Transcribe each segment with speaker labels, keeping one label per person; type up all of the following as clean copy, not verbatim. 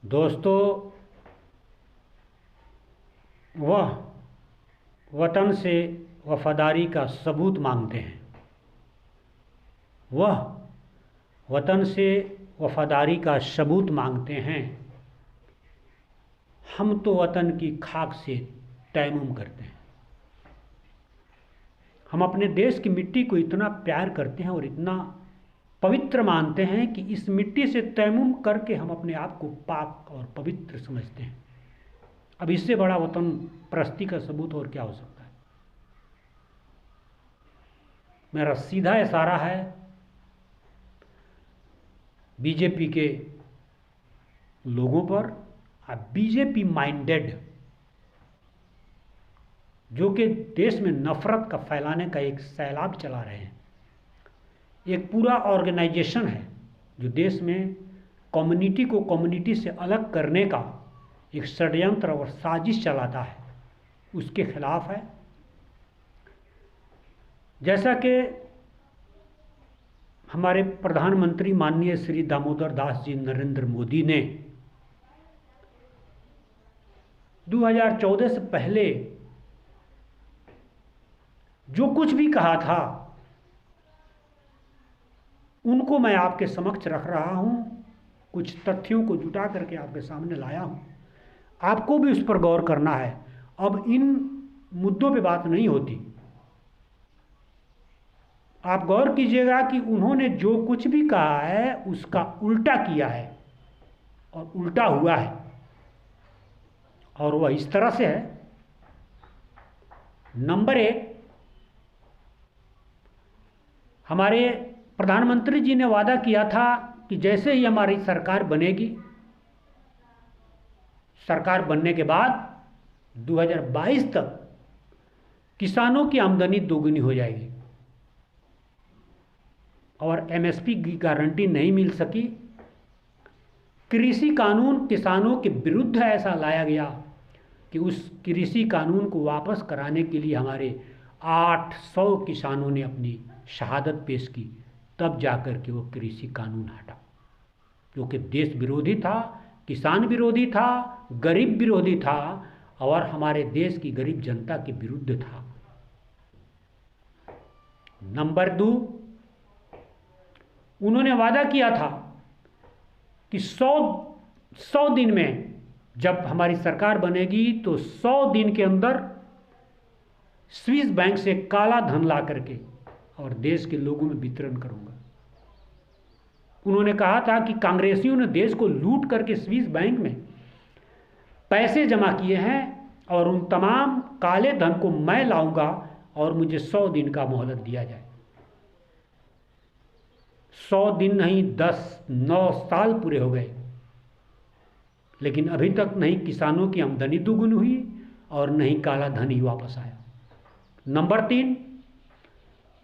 Speaker 1: दोस्तों, वह वतन से वफादारी का सबूत मांगते हैं। वह वतन से वफादारी का सबूत मांगते हैं। हम तो वतन की खाक से तयम्मुम करते हैं। हम अपने देश की मिट्टी को इतना प्यार करते हैं और इतना पवित्र मानते हैं कि इस मिट्टी से तयम्मुम करके हम अपने आप को पाक और पवित्र समझते हैं। अब इससे बड़ा वतन परस्ती का सबूत और क्या हो सकता है। मेरा सीधा इशारा है बीजेपी के लोगों पर, बीजेपी माइंडेड जो कि देश में नफरत का फैलाने का एक सैलाब चला रहे हैं। एक पूरा ऑर्गेनाइजेशन है जो देश में कम्युनिटी को कम्युनिटी से अलग करने का एक षड्यंत्र और साजिश चलाता है, उसके खिलाफ है। जैसा कि हमारे प्रधानमंत्री माननीय श्री दामोदर दास जी नरेंद्र मोदी ने 2014 से पहले जो कुछ भी कहा था उनको मैं आपके समक्ष रख रहा हूं, कुछ तथ्यों को जुटा करके आपके सामने लाया हूं। आपको भी उस पर गौर करना है। अब इन मुद्दों पे बात नहीं होती। आप गौर कीजिएगा कि उन्होंने जो कुछ भी कहा है उसका उल्टा किया है और उल्टा हुआ है, और वह इस तरह से है। नंबर एक, हमारे प्रधानमंत्री जी ने वादा किया था कि जैसे ही हमारी सरकार बनेगी, सरकार बनने के बाद 2022 तक किसानों की आमदनी दोगुनी हो जाएगी। और एमएसपी की गारंटी नहीं मिल सकी। कृषि कानून किसानों के विरुद्ध ऐसा लाया गया कि उस कृषि कानून को वापस कराने के लिए हमारे 800 किसानों ने अपनी शहादत पेश की, तब जाकर के वो कृषि कानून हटा, जो कि देश विरोधी था, किसान विरोधी था, गरीब विरोधी था और हमारे देश की गरीब जनता के विरुद्ध था। नंबर 2, उन्होंने वादा किया था कि 100 दिन में जब हमारी सरकार बनेगी तो 100 दिन के अंदर स्विस बैंक से काला धन ला करके और देश के लोगों में वितरण करूंगा। उन्होंने कहा था कि कांग्रेसियों ने देश को लूट करके स्विस बैंक में पैसे जमा किए हैं और उन तमाम काले धन को मैं लाऊंगा और मुझे 100 दिन का मोहलत दिया जाए। 100 दिन नहीं, 9 साल पूरे हो गए, लेकिन अभी तक नहीं किसानों की आमदनी दोगुनी हुई और नहीं काला धन ही वापस आया। नंबर 3,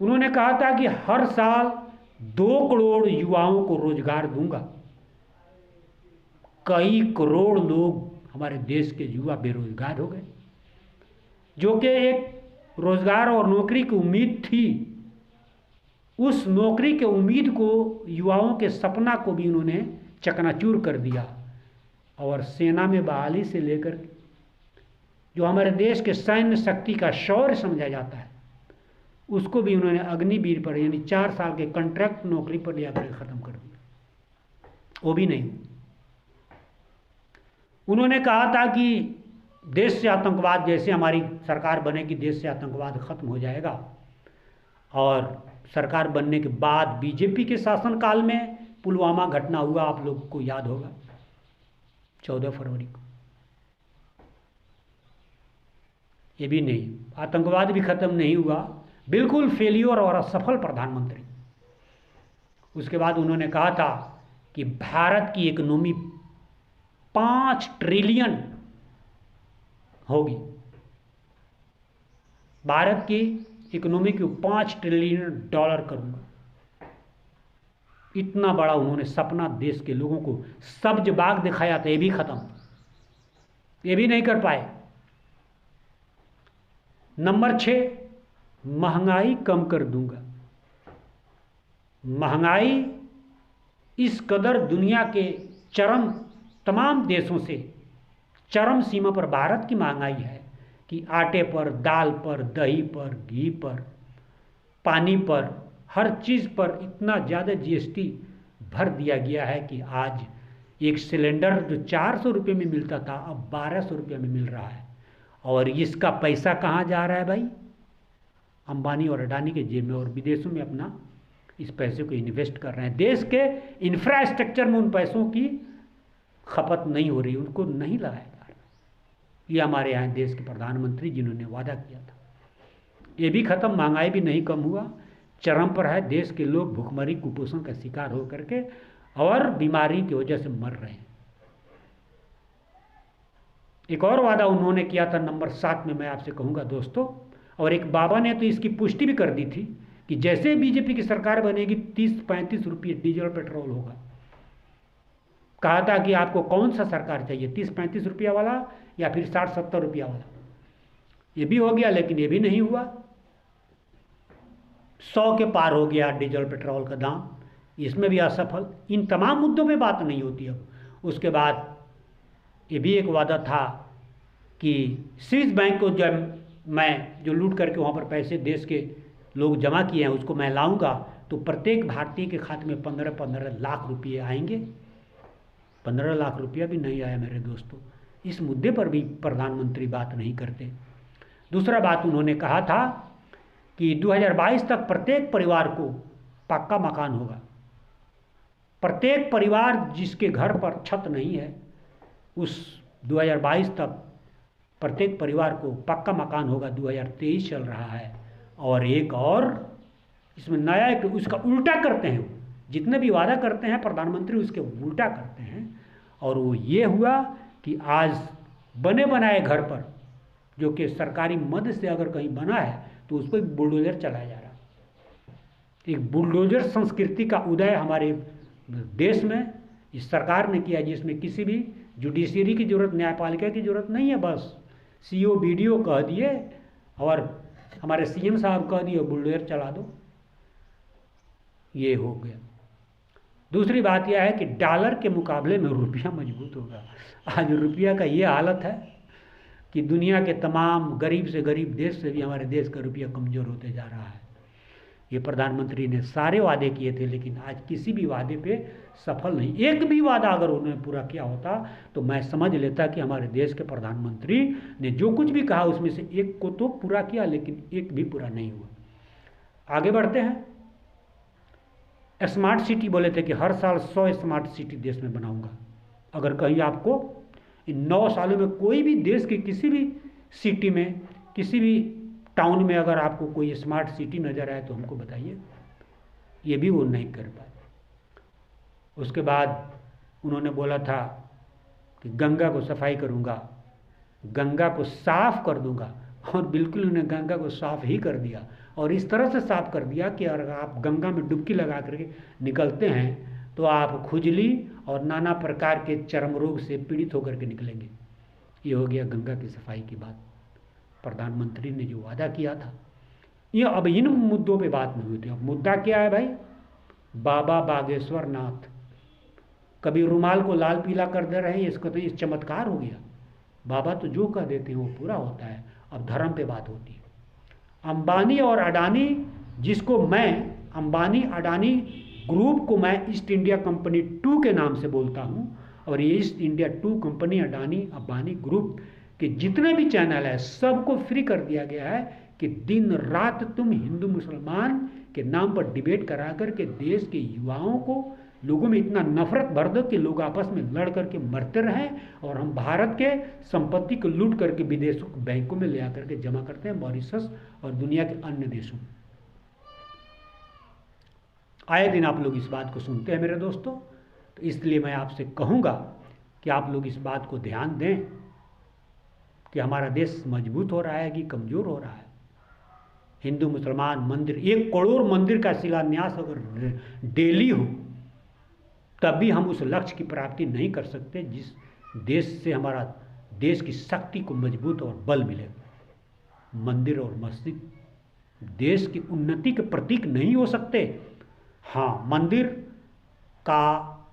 Speaker 1: उन्होंने कहा था कि हर साल 2 करोड़ युवाओं को रोजगार दूंगा। कई करोड़ लोग हमारे देश के युवा बेरोजगार हो गए, जो कि एक रोजगार और नौकरी की उम्मीद थी। उस नौकरी के उम्मीद को, युवाओं के सपना को भी उन्होंने चकनाचूर कर दिया। और सेना में बहाली से लेकर जो हमारे देश के सैन्य शक्ति का शौर्य समझा जाता है, उसको भी उन्होंने अग्निवीर पर यानी 4 साल के कॉन्ट्रैक्ट नौकरी पर ले आकर खत्म कर दिया। वो भी नहीं। उन्होंने कहा था कि देश से आतंकवाद, जैसे हमारी सरकार बनेगी देश से आतंकवाद खत्म हो जाएगा। और सरकार बनने के बाद बीजेपी के शासनकाल में पुलवामा घटना हुआ, आप लोगों को याद होगा, 14 फरवरी को। ये भी नहीं, आतंकवाद भी खत्म नहीं हुआ। बिल्कुल फेलियर और असफल प्रधानमंत्री। उसके बाद उन्होंने कहा था कि भारत की इकोनॉमी 5 ट्रिलियन होगी। भारत की इकोनॉमी को $5 ट्रिलियन करूंगा। इतना बड़ा उन्होंने सपना देश के लोगों को सब्ज बाग दिखाया था, ये भी खत्म, ये भी नहीं कर पाए। नंबर 6, महंगाई कम कर दूंगा। महंगाई इस कदर दुनिया के चरम तमाम देशों से चरम सीमा पर भारत की महंगाई है कि आटे पर, दाल पर, दही पर, घी पर, पानी पर, हर चीज़ पर इतना ज़्यादा जीएसटी भर दिया गया है कि आज एक सिलेंडर जो 400 रुपये में मिलता था अब 1200 रुपये में मिल रहा है। और इसका पैसा कहाँ जा रहा है भाई? अंबानी और अडानी के जेब में, और विदेशों में अपना इस पैसे को इन्वेस्ट कर रहे हैं। देश के इंफ्रास्ट्रक्चर में उन पैसों की खपत नहीं हो रही, उनको नहीं लगाया जा रहा। ये हमारे यहाँ देश के प्रधानमंत्री जिन्होंने वादा किया था, ये भी खत्म, महंगाई भी नहीं कम हुआ, चरम पर है। देश के लोग भूखमरी, कुपोषण का शिकार हो करके और बीमारी की वजह से मर रहे हैं। एक और वादा उन्होंने किया था नंबर 7 में, मैं आपसे कहूँगा दोस्तों, और एक बाबा ने तो इसकी पुष्टि भी कर दी थी कि जैसे बीजेपी की सरकार बनेगी 30-35 रुपये डीजल पेट्रोल होगा। कहा था कि आपको कौन सा सरकार चाहिए, 30-35 रुपया वाला या फिर 60-70 रुपया वाला। ये भी हो गया, लेकिन ये भी नहीं हुआ। 100 के पार हो गया डीजल पेट्रोल का दाम, इसमें भी असफल। इन तमाम मुद्दों पे बात नहीं होती अब। उसके बाद ये भी एक वादा था कि स्विस बैंक को जब मैं जो लूट करके वहाँ पर पैसे देश के लोग जमा किए हैं उसको मैं लाऊंगा तो प्रत्येक भारतीय के खाते में 15-15 लाख रुपये आएंगे। 15 लाख रुपया भी नहीं आया मेरे दोस्तों। इस मुद्दे पर भी प्रधानमंत्री बात नहीं करते। दूसरा बात उन्होंने कहा था कि 2022 तक प्रत्येक परिवार को पक्का मकान होगा। प्रत्येक परिवार जिसके घर पर छत नहीं है उस 2022 तक प्रत्येक परिवार को पक्का मकान होगा। 2023 चल रहा है। और एक और इसमें नया एक उसका उल्टा करते हैं, जितने भी वादा करते हैं प्रधानमंत्री उसके उल्टा करते हैं। और वो ये हुआ कि आज बने बनाए घर पर, जो कि सरकारी मद से अगर कहीं बना है तो उस पर बुलडोजर चलाया जा रहा है। एक बुलडोजर संस्कृति का उदय हमारे देश में इस सरकार ने किया, जिसमें किसी भी जुडिशरी की जरूरत, न्यायपालिका की जरूरत नहीं है। बस सीओ बीडीओ कह दिए और हमारे सीएम साहब कह दिए बुलडोजर चला दो, ये हो गया। दूसरी बात यह है कि डॉलर के मुकाबले में रुपया मजबूत होगा। आज रुपया का ये हालत है कि दुनिया के तमाम गरीब से गरीब देश से भी हमारे देश का रुपया कमज़ोर होते जा रहा है। ये प्रधानमंत्री ने सारे वादे किए थे, लेकिन आज किसी भी वादे पे सफल नहीं। एक भी वादा अगर उन्होंने पूरा किया होता तो मैं समझ लेता कि हमारे देश के प्रधानमंत्री ने जो कुछ भी कहा उसमें से एक को तो पूरा किया, लेकिन एक भी पूरा नहीं हुआ। आगे बढ़ते हैं। स्मार्ट सिटी बोले थे कि हर साल 100 स्मार्ट सिटी देश में बनाऊंगा। अगर कहीं आपको इन 9 सालों में कोई भी देश के किसी भी सिटी में, किसी भी टाउन में अगर आपको कोई स्मार्ट सिटी नज़र आए तो हमको बताइए। ये भी वो नहीं कर पाए। उसके बाद उन्होंने बोला था कि गंगा को सफाई करूंगा, गंगा को साफ कर दूंगा, और बिल्कुल उन्होंने गंगा को साफ ही कर दिया। और इस तरह से साफ कर दिया कि अगर आप गंगा में डुबकी लगा करके निकलते हैं तो आप खुजली और नाना प्रकार के चर्म रोग से पीड़ित होकर के निकलेंगे। ये हो गया गंगा की सफाई की बात। प्रधानमंत्री ने जो वादा किया था, ये अब इन मुद्दों पे बात नहीं होती। अब मुद्दा क्या है भाई? बाबा बागेश्वर नाथ कभी रुमाल को लाल पीला कर दे रहे हैं, इसको तो ये चमत्कार हो गया। बाबा तो जो कह देते हैं वो पूरा होता है। अब धर्म पे बात होती है। अंबानी और अडानी, जिसको मैं अंबानी अडानी ग्रुप को मैं ईस्ट इंडिया कंपनी 2 के नाम से बोलता हूँ, और ये east India 2 company Adani Ambani group के जितने भी चैनल है सबको फ्री कर दिया गया है कि दिन रात तुम हिंदू मुसलमान के नाम पर डिबेट करा करके देश के युवाओं को, लोगों में इतना नफरत भर दो कि लोग आपस में लड़ करके मरते रहें, और हम भारत के संपत्ति को लूट करके विदेशों बैंकों में ले आकर के जमा करते हैं, मॉरिशस और दुनिया के अन्य देशों में। आए दिन आप लोग इस बात को सुनते हैं मेरे दोस्तों। तो इसलिए मैं आपसे कहूँगा कि आप लोग इस बात को ध्यान दें कि हमारा देश मजबूत हो रहा है कि कमज़ोर हो रहा है। हिंदू मुसलमान मंदिर, 1 करोड़ मंदिर का शिलान्यास अगर डेली हो तब भी हम उस लक्ष्य की प्राप्ति नहीं कर सकते जिस देश से हमारा देश की शक्ति को मजबूत और बल मिले। मंदिर और मस्जिद देश की उन्नति के प्रतीक नहीं हो सकते। हाँ, मंदिर का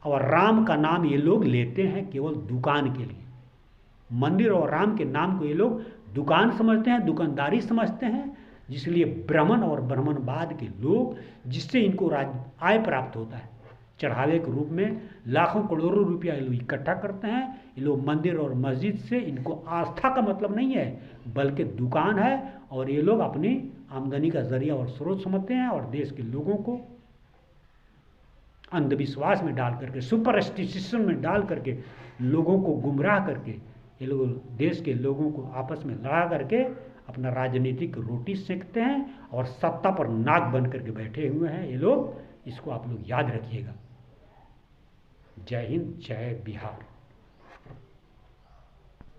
Speaker 1: और राम का नाम ये लोग लेते हैं केवल दुकान के लिए। मंदिर और राम के नाम को ये लोग दुकान समझते हैं, दुकानदारी समझते हैं, जिसलिए ब्राह्मण और ब्राह्मणवाद के लोग, जिससे इनको आय प्राप्त होता है, चढ़ावे के रूप में लाखों करोड़ों रुपया ये लोग इकट्ठा करते हैं। ये लोग मंदिर और मस्जिद से, इनको आस्था का मतलब नहीं है बल्कि दुकान है, और ये लोग अपनी आमदनी का जरिया और स्रोत समझते हैं, और देश के लोगों को अंधविश्वास में डाल करके, सुपरस्टिशन में डाल करके, लोगों को गुमराह करके, ये लोग देश के लोगों को आपस में लड़ा करके अपना राजनीतिक रोटी सेकते हैं और सत्ता पर नाक बन करके बैठे हुए हैं ये लोग। इसको आप लोग याद रखिएगा। जय हिंद, जय बिहार।